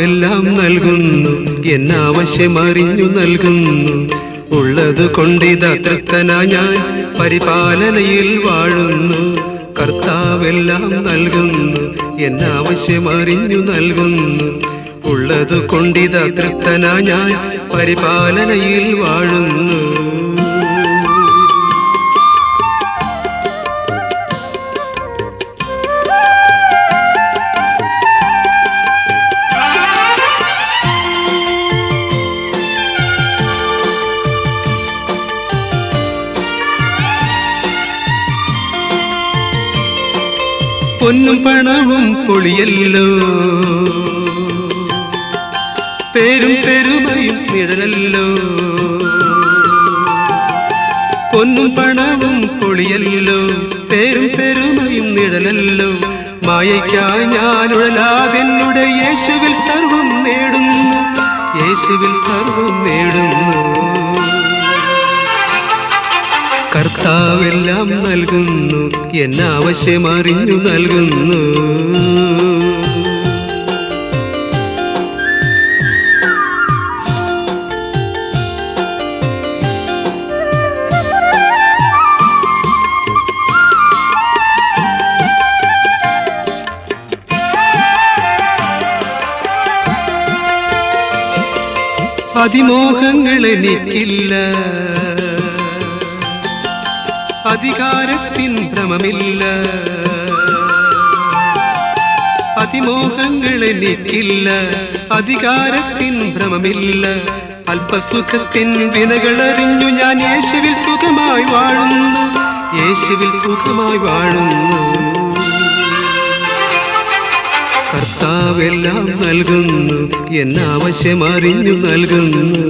കർത്താവെല്ലാം നൽകുന്നു, എന്നാവശ്യമറിഞ്ഞു നൽകുന്നു. ഉള്ളത് കൊണ്ടിതാ തൃപ്തനാ ഞാൻ പരിപാലനയിൽ വാഴുന്നു. കർത്താവെല്ലാം നൽകുന്നു, എന്നാവശ്യമറിഞ്ഞു നൽകുന്നു. ഉള്ളത് കൊണ്ടിതാ തൃപ്തനാ ഞാൻ പരിപാലനയിൽ വാഴുന്നു. പൊന്നും പണവും പൊളിയല്ലോ, പേരും പെരുമയും നിഴലല്ലോ. പൊന്നും പണവും പൊളിയല്ലോ, പേരും പെരുമയും നിഴലല്ലോ. മായയ്ക്കായി ഞാൻ ഉഴലാതെന്നുടെ യേശുവിൽ സർവം നേടുന്നു, യേശുവിൽ സർവം നേടുന്നു. കർത്താവെല്ലാം നൽകുന്നു, എന്നാവശ്യമറിഞ്ഞു നൽകുന്നു. അതിമോഹങ്ങളെനിക്കില്ല, അധികാരത്തിൻ ഭ്രമമില്ല. അതിമോഹങ്ങളെനിക്കില്ല, അധികാരത്തിൻ ഭ്രമമില്ല. അല്പസുഖത്തിൻ വിനകളറിഞ്ഞു ഞാൻ യേശുവിൽ സുഖമായി വാഴുന്നു, യേശുവിൽ സുഖമായി വാഴുന്നു. കർത്താവെല്ലാം നൽകുന്നു, എന്നാവശ്യമറിഞ്ഞു നൽകുന്നു.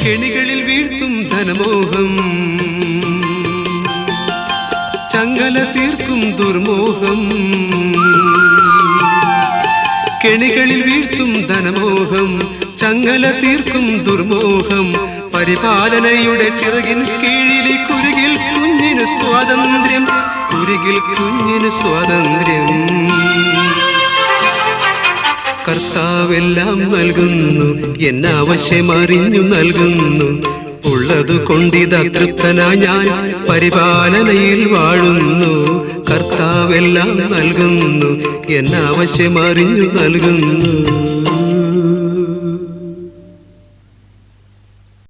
കെണികളിൽ വീഴ്ത്തും ധനമോഹം, ചങ്ങല തീർക്കും ദുർമോഹം. കെണികളിൽ വീഴ്ത്തും ധനമോഹം, ചങ്ങല തീർക്കും ദുർമോഹം. പരിപാലനയുടെ ചിറകിൻ കീഴിലെ കുരുകിൽ കുഞ്ഞിന് സ്വാതന്ത്ര്യം, കുരുകിൽ കുഞ്ഞിന് സ്വാതന്ത്ര്യം. കർത്താവെല്ലാം നൽകുന്നു, എന്നാവശ്യമറിഞ്ഞു നൽകുന്നു. ഉള്ളത് കൊണ്ടിതാ തൃപ്തനാ ഞാൻ പരിപാലനയിൽ വാഴുന്നു. കർത്താവെല്ലാം നൽകുന്നു, എന്നാവശ്യമറിഞ്ഞു നൽകുന്നു.